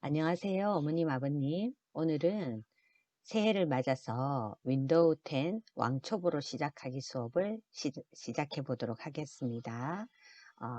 안녕하세요, 어머님, 아버님. 오늘은 새해를 맞아서 윈도우 10 왕초보로 시작하기 수업을 시작해 보도록 하겠습니다.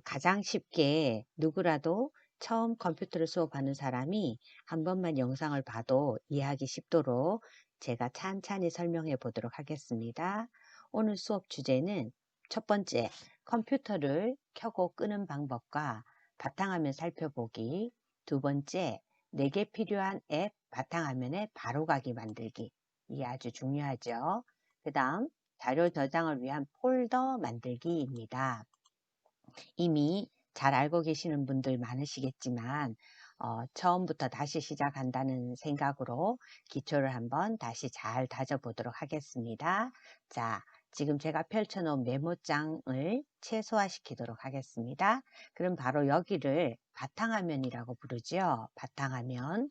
가장 쉽게 누구라도 처음 컴퓨터를 수업하는 사람이 한 번만 영상을 봐도 이해하기 쉽도록 제가 찬찬히 설명해 보도록 하겠습니다. 오늘 수업 주제는 첫 번째, 컴퓨터를 켜고 끄는 방법과 바탕화면 살펴보기. 두 번째, 내게 필요한 앱 바탕화면에 바로가기 만들기. 이게 아주 중요하죠. 그 다음 자료 저장을 위한 폴더 만들기입니다. 이미 잘 알고 계시는 분들 많으시겠지만 처음부터 다시 시작한다는 생각으로 기초를 한번 다시 잘 다져보도록 하겠습니다. 자, 지금 제가 펼쳐놓은 메모장을 최소화시키도록 하겠습니다. 그럼 바로 여기를 바탕화면이라고 부르죠. 바탕화면.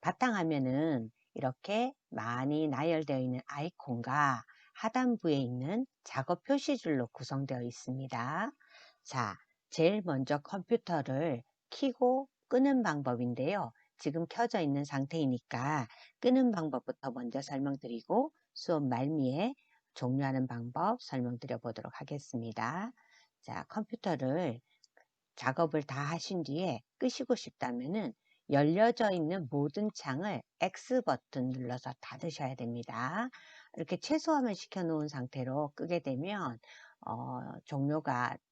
바탕화면은 이렇게 많이 나열되어 있는 아이콘과 하단부에 있는 작업 표시줄로 구성되어 있습니다. 자, 제일 먼저 컴퓨터를 켜고 끄는 방법인데요. 지금 켜져 있는 상태이니까 끄는 방법부터 먼저 설명드리고 수업 말미에 종료하는 방법 설명드려 보도록 하겠습니다. 자, 컴퓨터를 작업을 다 하신 뒤에 끄시고 싶다면은 열려져 있는 모든 창을 X 버튼 눌러서 닫으셔야 됩니다. 이렇게 최소화만 시켜 놓은 상태로 끄게 되면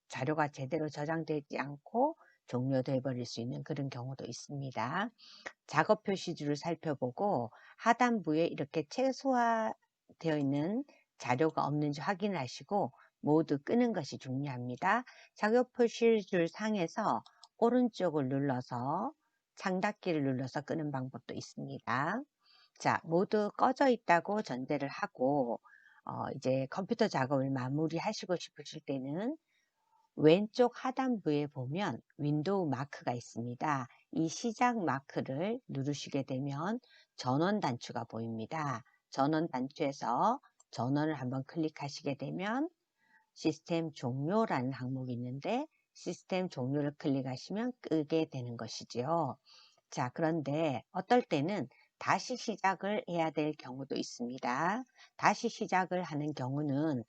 자료가 제대로 저장되지 않고 종료돼 버릴 수 있는 그런 경우도 있습니다. 작업 표시줄을 살펴보고 하단부에 이렇게 최소화되어 있는 자료가 없는지 확인하시고 모두 끄는 것이 중요합니다. 작업 표시줄 상에서 오른쪽을 눌러서 창닫기를 눌러서 끄는 방법도 있습니다. 자, 모두 꺼져 있다고 전제를 하고 이제 컴퓨터 작업을 마무리하시고 싶으실 때는 왼쪽 하단부에 보면 윈도우 마크가 있습니다. 이 시작 마크를 누르시게 되면 전원 단추가 보입니다. 전원 단추에서 전원을 한번 클릭하시게 되면 시스템 종료라는 항목이 있는데 시스템 종료를 클릭하시면 끄게 되는 것이죠. 자, 그런데 어떨 때는 다시 시작을 해야 될 경우도 있습니다. 다시 시작을 하는 경우는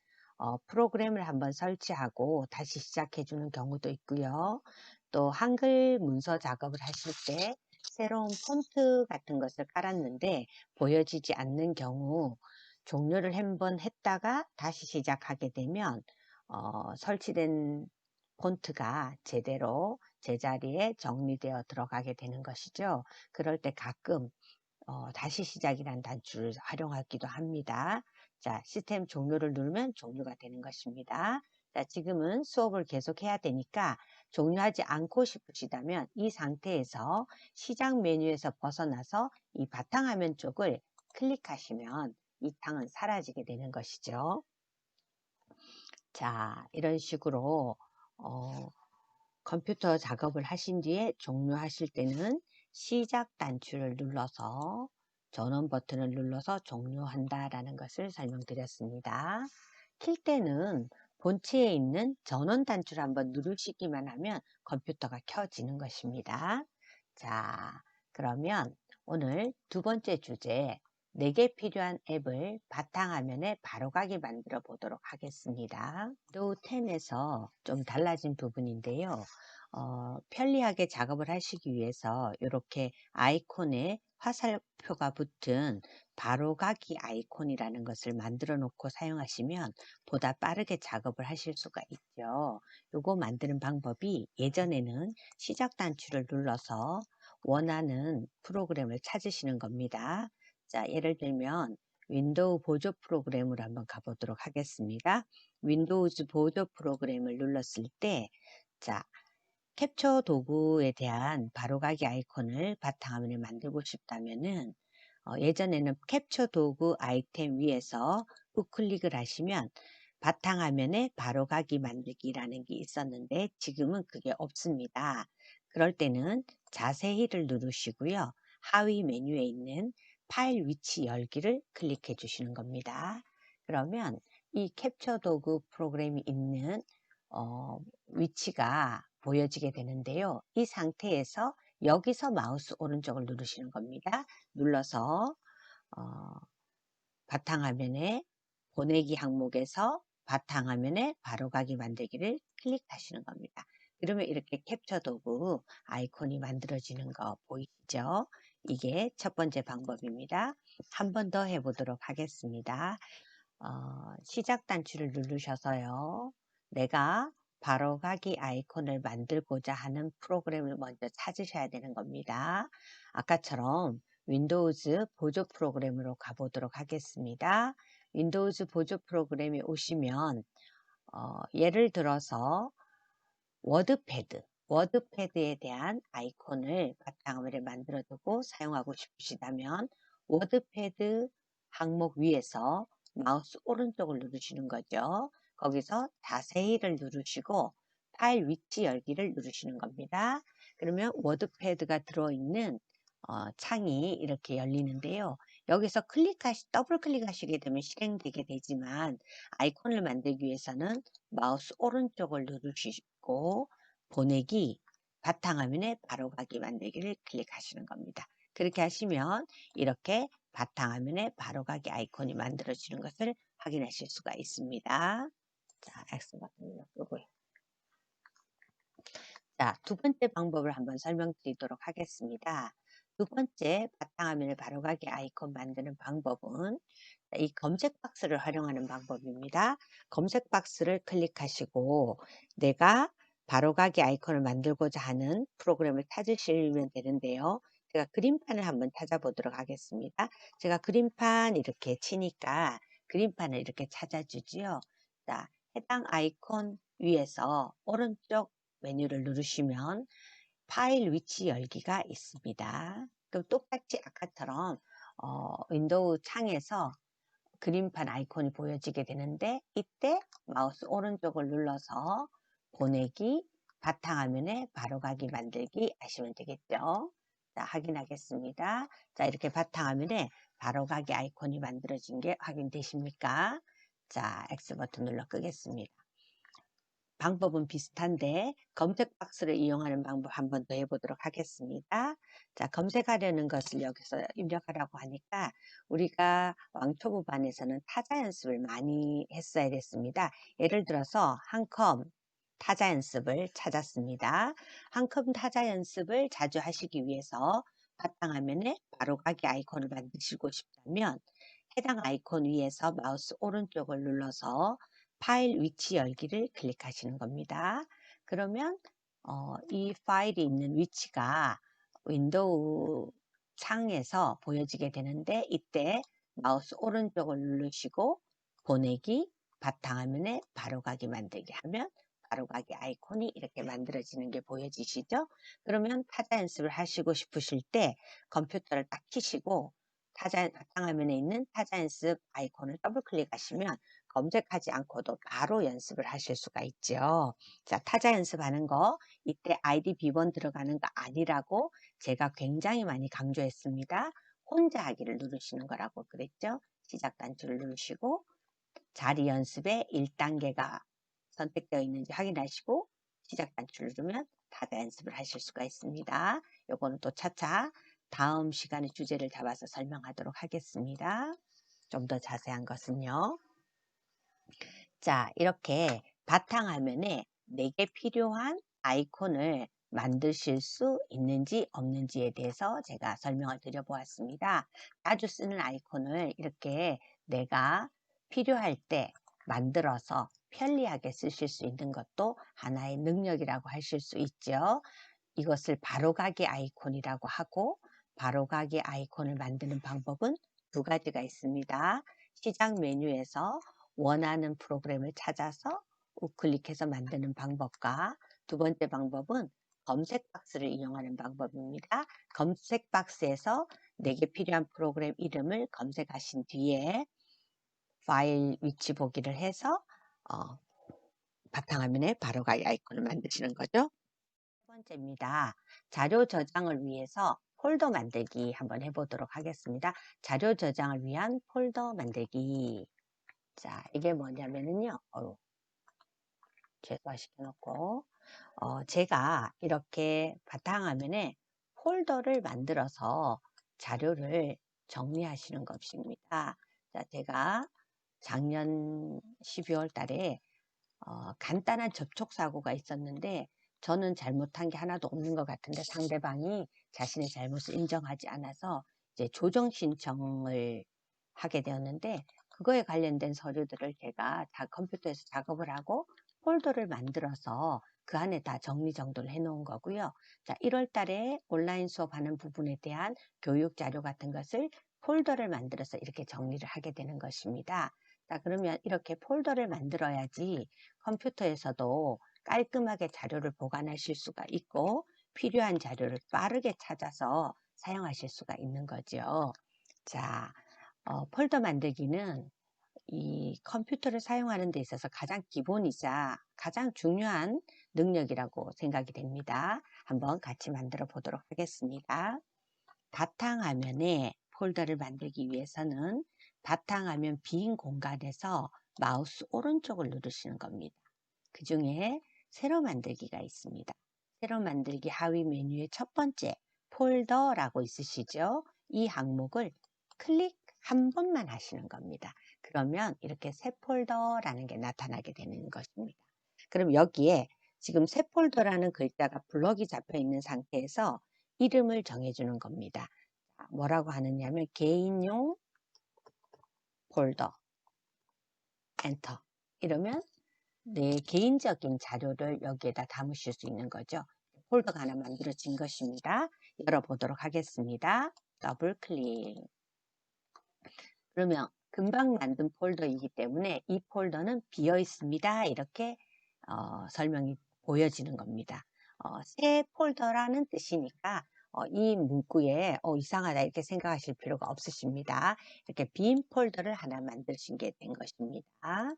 프로그램을 한번 설치하고 다시 시작해 주는 경우도 있고요. 또 한글 문서 작업을 하실 때 새로운 폰트 같은 것을 깔았는데 보여지지 않는 경우 종료를 한번 했다가 다시 시작하게 되면 설치된 폰트가 제대로 제자리에 정리되어 들어가게 되는 것이죠. 그럴 때 가끔 다시 시작이라는 단추를 활용하기도 합니다. 자, 시스템 종료를 누르면 종료가 되는 것입니다. 자, 지금은 수업을 계속해야 되니까 종료하지 않고 싶으시다면 이 상태에서 시작 메뉴에서 벗어나서 이 바탕화면 쪽을 클릭하시면 이 창은 사라지게 되는 것이죠. 자, 이런 식으로 어, 컴퓨터 작업을 하신 뒤에 종료하실 때는 시작 단추를 눌러서 전원 버튼을 눌러서 종료한다라는 것을 설명드렸습니다. 킬 때는 본체에 있는 전원 단추를 한번 누르시기만 하면 컴퓨터가 켜지는 것입니다. 자, 그러면 오늘 두 번째 주제, 내게 필요한 앱을 바탕화면에 바로가기 만들어 보도록 하겠습니다. 윈도우 10에서 좀 달라진 부분인데요. 편리하게 작업을 하시기 위해서 이렇게 아이콘에 화살표가 붙은 바로가기 아이콘이라는 것을 만들어 놓고 사용하시면 보다 빠르게 작업을 하실 수가 있죠. 요거 만드는 방법이 예전에는 시작 단추를 눌러서 원하는 프로그램을 찾으시는 겁니다. 자, 예를 들면 윈도우 보조 프로그램으로 한번 가보도록 하겠습니다. 윈도우즈 보조 프로그램을 눌렀을 때, 자, 캡처 도구에 대한 바로가기 아이콘을 바탕화면에 만들고 싶다면은 예전에는 캡처 도구 아이템 위에서 우클릭을 하시면 바탕화면에 바로가기 만들기라는 게 있었는데 지금은 그게 없습니다. 그럴 때는 자세히를 누르시고요. 하위 메뉴에 있는 파일 위치 열기를 클릭해 주시는 겁니다. 그러면 이 캡처 도구 프로그램이 있는 위치가 보여지게 되는데요. 이 상태에서 여기서 마우스 오른쪽을 누르시는 겁니다. 눌러서 바탕화면에 보내기 항목에서 바탕화면에 바로가기 만들기를 클릭하시는 겁니다. 그러면 이렇게 캡처 도구 아이콘이 만들어지는 거 보이시죠? 이게 첫 번째 방법입니다. 한 번 더 해보도록 하겠습니다. 시작 단추를 누르셔서요. 내가 바로가기 아이콘을 만들고자 하는 프로그램을 먼저 찾으셔야 되는 겁니다. 아까처럼 윈도우즈 보조 프로그램으로 가보도록 하겠습니다. 윈도우즈 보조 프로그램에 오시면 예를 들어서 워드패드에 대한 아이콘을 바탕화면에 만들어 두고 사용하고 싶으시다면 워드패드 항목 위에서 마우스 오른쪽을 누르시는 거죠. 거기서 자세히를 누르시고 파일 위치 열기를 누르시는 겁니다. 그러면 워드패드가 들어있는 창이 이렇게 열리는데요. 여기서 더블 클릭하시게 되면 실행되게 되지만 아이콘을 만들기 위해서는 마우스 오른쪽을 누르시고 보내기, 바탕화면에 바로가기 만들기를 클릭하시는 겁니다. 그렇게 하시면 이렇게 바탕화면에 바로가기 아이콘이 만들어지는 것을 확인하실 수가 있습니다. 자, X 버튼을 끄고요. 자, 두 번째 방법을 한번 설명드리도록 하겠습니다. 두 번째 바탕화면에 바로가기 아이콘 만드는 방법은 이 검색 박스를 활용하는 방법입니다. 검색 박스를 클릭하시고 내가 바로가기 아이콘을 만들고자 하는 프로그램을 찾으시면 되는데요. 제가 그림판을 한번 찾아보도록 하겠습니다. 제가 그림판 이렇게 치니까 그림판을 이렇게 찾아주지요. 자, 해당 아이콘 위에서 오른쪽 메뉴를 누르시면 파일 위치 열기가 있습니다. 그럼 똑같이 아까처럼 윈도우 창에서 그림판 아이콘이 보여지게 되는데 이때 마우스 오른쪽을 눌러서 보내기, 바탕화면에 바로가기 만들기 하시면 되겠죠. 자, 확인하겠습니다. 자, 이렇게 바탕화면에 바로가기 아이콘이 만들어진 게 확인되십니까? 자, X 버튼 눌러 끄겠습니다. 방법은 비슷한데 검색 박스를 이용하는 방법 한 번 더 해보도록 하겠습니다. 자, 검색하려는 것을 여기서 입력하라고 하니까 우리가 왕초보반에서는 타자 연습을 많이 했어야 됐습니다. 예를 들어서 한컴 타자 연습을 찾았습니다. 한컴 타자 연습을 자주 하시기 위해서 바탕화면에 바로가기 아이콘을 만드시고 싶다면 해당 아이콘 위에서 마우스 오른쪽을 눌러서 파일 위치 열기를 클릭하시는 겁니다. 그러면 이 파일이 있는 위치가 윈도우 창에서 보여지게 되는데 이때 마우스 오른쪽을 누르시고 보내기, 바탕화면에 바로가기 만들기 하면 바로가기 아이콘이 이렇게 만들어지는 게 보여지시죠? 그러면 타자 연습을 하시고 싶으실 때 컴퓨터를 딱 켜시고 바탕화면에 있는 타자 연습 아이콘을 더블 클릭하시면 검색하지 않고도 바로 연습을 하실 수가 있죠. 자, 타자 연습하는 거 이때 아이디 비번 들어가는 거 아니라고 제가 굉장히 많이 강조했습니다. 혼자 하기를 누르시는 거라고 그랬죠. 시작 단추를 누르시고 자리 연습에 1단계가 선택되어 있는지 확인하시고 시작 단추를 누르면 타자 연습을 하실 수가 있습니다. 요거는 또 차차 다음 시간에 주제를 잡아서 설명하도록 하겠습니다. 좀 더 자세한 것은요. 자, 이렇게 바탕화면에 내게 필요한 아이콘을 만드실 수 있는지 없는지에 대해서 제가 설명을 드려보았습니다. 자주 쓰는 아이콘을 이렇게 내가 필요할 때 만들어서 편리하게 쓰실 수 있는 것도 하나의 능력이라고 하실 수 있죠. 이것을 바로가기 아이콘이라고 하고 바로가기 아이콘을 만드는 방법은 두 가지가 있습니다. 시작 메뉴에서 원하는 프로그램을 찾아서 우클릭해서 만드는 방법과 두 번째 방법은 검색 박스를 이용하는 방법입니다. 검색 박스에서 내게 필요한 프로그램 이름을 검색하신 뒤에 파일 위치 보기를 해서 바탕화면에 바로가기 아이콘을 만드시는 거죠. 세 번째입니다. 자료 저장을 위해서 폴더 만들기 한번 해보도록 하겠습니다. 자료 저장을 위한 폴더 만들기. 자, 이게 뭐냐면은요. 최소화 시켜놓고 제가 이렇게 바탕화면에 폴더를 만들어서 자료를 정리하시는 것입니다. 자, 제가 작년 12월 달에 간단한 접촉사고가 있었는데 저는 잘못한 게 하나도 없는 것 같은데 상대방이 자신의 잘못을 인정하지 않아서 이제 조정 신청을 하게 되었는데 그거에 관련된 서류들을 제가 다 컴퓨터에서 작업을 하고 폴더를 만들어서 그 안에 다 정리정돈을 해 놓은 거고요. 자, 1월 달에 온라인 수업하는 부분에 대한 교육 자료 같은 것을 폴더를 만들어서 이렇게 정리를 하게 되는 것입니다. 자, 그러면 이렇게 폴더를 만들어야지 컴퓨터에서도 깔끔하게 자료를 보관하실 수가 있고 필요한 자료를 빠르게 찾아서 사용하실 수가 있는 거죠. 자, 폴더 만들기는 이 컴퓨터를 사용하는 데 있어서 가장 기본이자 가장 중요한 능력이라고 생각이 됩니다. 한번 같이 만들어 보도록 하겠습니다. 바탕화면에 폴더를 만들기 위해서는 바탕화면 빈 공간에서 마우스 오른쪽을 누르시는 겁니다. 그 중에 새로 만들기가 있습니다. 새로 만들기 하위 메뉴의 첫 번째 폴더라고 있으시죠? 이 항목을 클릭 한 번만 하시는 겁니다. 그러면 이렇게 새 폴더라는 게 나타나게 되는 것입니다. 그럼 여기에 지금 새 폴더라는 글자가 블럭이 잡혀 있는 상태에서 이름을 정해주는 겁니다. 뭐라고 하느냐면 개인용 폴더 엔터 이러면 내 개인적인 자료를 여기에다 담으실 수 있는 거죠. 폴더가 하나 만들어진 것입니다. 열어보도록 하겠습니다. 더블 클릭. 그러면 금방 만든 폴더이기 때문에 이 폴더는 비어 있습니다. 이렇게 설명이 보여지는 겁니다. 새 폴더라는 뜻이니까 이 문구에 이상하다 이렇게 생각하실 필요가 없으십니다. 이렇게 빈 폴더를 하나 만드신 게 된 것입니다.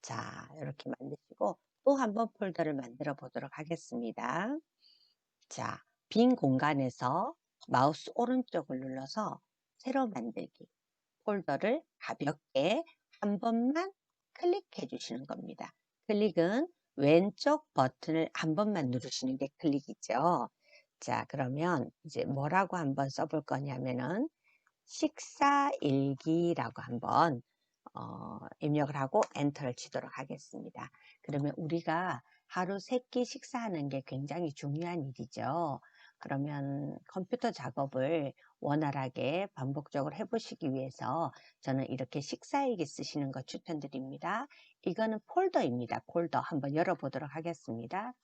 자, 이렇게 만드시고 또 한 번 폴더를 만들어 보도록 하겠습니다. 자, 빈 공간에서 마우스 오른쪽을 눌러서 새로 만들기 폴더를 가볍게 한 번만 클릭해 주시는 겁니다. 클릭은 왼쪽 버튼을 한 번만 누르시는 게 클릭이죠. 자, 그러면 이제 뭐라고 한번 써볼 거냐면은 식사일기라고 한번 입력을 하고 엔터를 치도록 하겠습니다. 그러면 우리가 하루 3끼 식사하는 게 굉장히 중요한 일이죠. 그러면 컴퓨터 작업을 원활하게 반복적으로 해보시기 위해서 저는 이렇게 식사일기 쓰시는 거 추천드립니다. 이거는 폴더입니다. 폴더 한번 열어보도록 하겠습니다.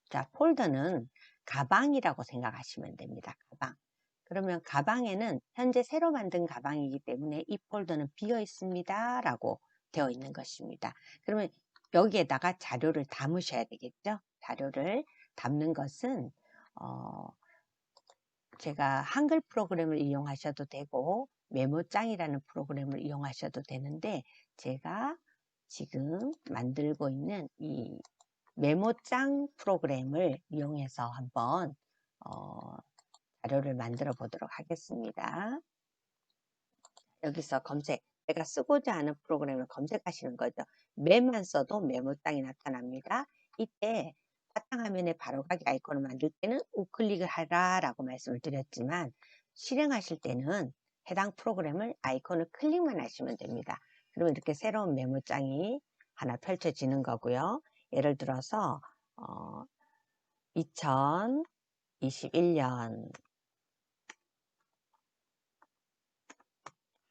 자, 폴더는 가방이라고 생각하시면 됩니다. 가방. 그러면 가방에는 현재 새로 만든 가방이기 때문에 이 폴더는 비어 있습니다 라고 되어 있는 것입니다. 그러면 여기에다가 자료를 담으셔야 되겠죠. 자료를 담는 것은 제가 한글 프로그램을 이용하셔도 되고 메모장이라는 프로그램을 이용하셔도 되는데 제가 지금 만들고 있는 이 메모장 프로그램을 이용해서 한번 자료를 만들어 보도록 하겠습니다. 여기서 검색, 내가 쓰고자 하는 프로그램을 검색하시는 거죠. 매만 써도 메모장이 나타납니다. 이때 바탕화면에 바로가기 아이콘을 만들 때는 우클릭을 하라 라고 말씀을 드렸지만 실행하실 때는 해당 프로그램을 아이콘을 클릭만 하시면 됩니다. 그러면 이렇게 새로운 메모장이 하나 펼쳐지는 거고요. 예를 들어서 2021년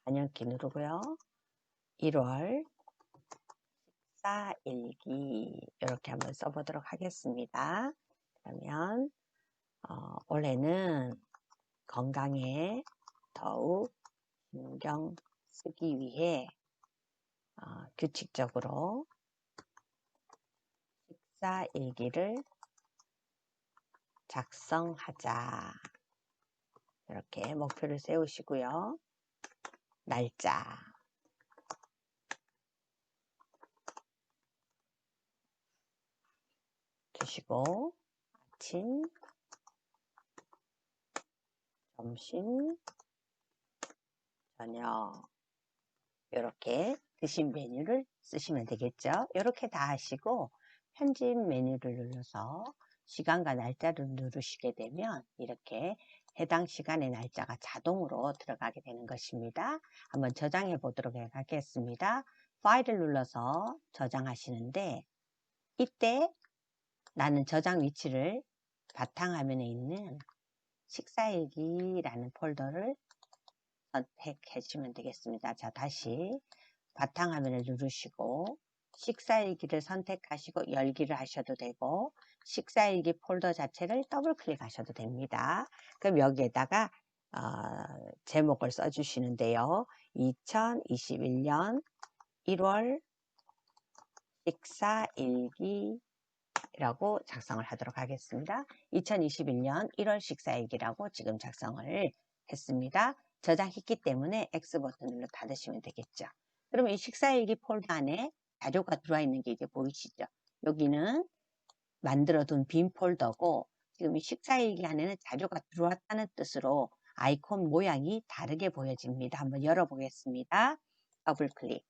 안녕키 누르고요. 1월 식사일기 이렇게 한번 써보도록 하겠습니다. 그러면 올해는 건강에 더욱 신경 쓰기 위해 규칙적으로 식사일기를 작성하자. 이렇게 목표를 세우시고요. 날짜 주시고 아침, 점심, 저녁 이렇게 드신 메뉴를 쓰시면 되겠죠. 이렇게 다 하시고 편집 메뉴를 눌러서 시간과 날짜를 누르시게 되면 이렇게 해당 시간의 날짜가 자동으로 들어가게 되는 것입니다. 한번 저장해 보도록 하겠습니다. 파일을 눌러서 저장하시는데 이때 나는 저장 위치를 바탕화면에 있는 식사일기라는 폴더를 선택해 주시면 되겠습니다. 자, 다시 바탕화면을 누르시고 식사일기를 선택하시고 열기를 하셔도 되고 식사일기 폴더 자체를 더블 클릭하셔도 됩니다. 그럼 여기에다가 제목을 써주시는데요. 2021년 1월 식사일기 라고 작성을 하도록 하겠습니다. 2021년 1월 식사일기라고 지금 작성을 했습니다. 저장했기 때문에 X 버튼으로 닫으시면 되겠죠. 그러면 이 식사일기 폴더 안에 자료가 들어와 있는 게 이제 보이시죠? 여기는 만들어둔 빈 폴더고 지금 이 식사일기 안에는 자료가 들어왔다는 뜻으로 아이콘 모양이 다르게 보여집니다. 한번 열어보겠습니다. 더블 클릭.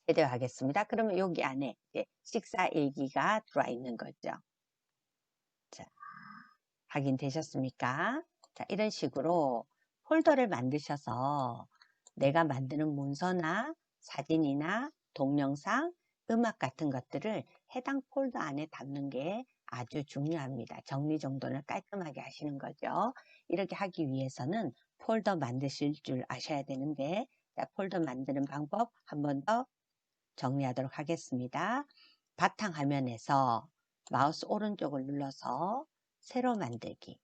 제대하겠습니다. 그러면 여기 안에 이제 식사일기가 들어와 있는 거죠. 자, 확인되셨습니까? 자, 이런 식으로 폴더를 만드셔서 내가 만드는 문서나 사진이나 동영상, 음악 같은 것들을 해당 폴더 안에 담는 게 아주 중요합니다. 정리정돈을 깔끔하게 하시는 거죠. 이렇게 하기 위해서는 폴더 만드실 줄 아셔야 되는데, 자, 폴더 만드는 방법 한 번 더 정리하도록 하겠습니다. 바탕화면에서 마우스 오른쪽을 눌러서 새로 만들기,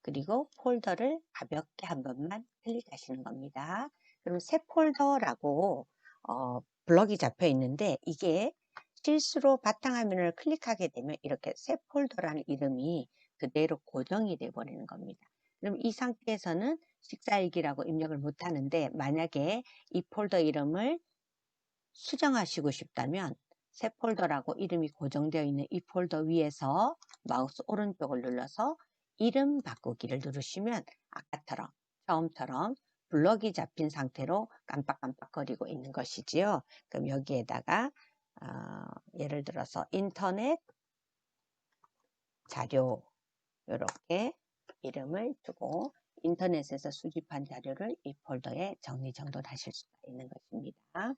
그리고 폴더를 가볍게 한 번만 클릭하시는 겁니다. 그럼 새 폴더라고 블럭이 잡혀 있는데 이게 실수로 바탕화면을 클릭하게 되면 이렇게 새 폴더라는 이름이 그대로 고정이 돼 버리는 겁니다. 그럼 이 상태에서는 식사일기라고 입력을 못 하는데 만약에 이 폴더 이름을 수정하시고 싶다면 새 폴더라고 이름이 고정되어 있는 이 폴더 위에서 마우스 오른쪽을 눌러서 이름 바꾸기를 누르시면 아까처럼 처음처럼 블럭이 잡힌 상태로 깜빡깜빡거리고 있는 것이지요. 그럼 여기에다가 예를 들어서 인터넷 자료 이렇게 이름을 두고 인터넷에서 수집한 자료를 이 폴더에 정리정돈하실 수가 있는 것입니다.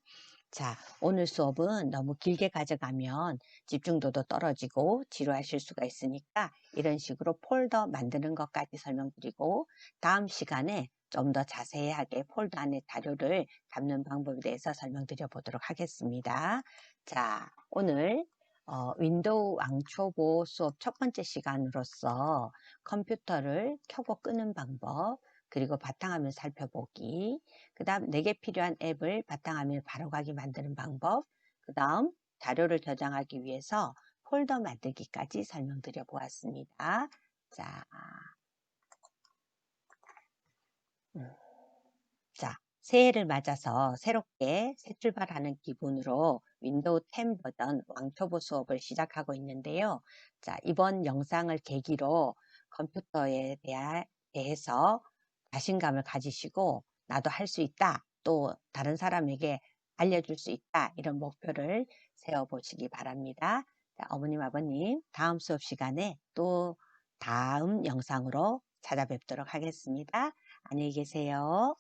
자, 오늘 수업은 너무 길게 가져가면 집중도도 떨어지고 지루하실 수가 있으니까 이런 식으로 폴더 만드는 것까지 설명드리고 다음 시간에 좀 더 자세하게 폴더 안에 자료를 담는 방법에 대해서 설명드려 보도록 하겠습니다. 자, 오늘 윈도우 왕초보 수업 첫 번째 시간으로서 컴퓨터를 켜고 끄는 방법, 그리고 바탕화면 살펴보기, 그 다음 내게 필요한 앱을 바탕화면에 바로가기 만드는 방법, 그 다음 자료를 저장하기 위해서 폴더 만들기까지 설명드려 보았습니다. 자, 새해를 맞아서 새롭게 새 출발하는 기분으로 윈도우 10 버전 왕초보 수업을 시작하고 있는데요. 자, 이번 영상을 계기로 컴퓨터에 대해서 자신감을 가지시고 나도 할 수 있다, 또 다른 사람에게 알려줄 수 있다, 이런 목표를 세워보시기 바랍니다. 자, 어머님, 아버님, 다음 수업 시간에 또 다음 영상으로 찾아뵙도록 하겠습니다. 안녕히 계세요.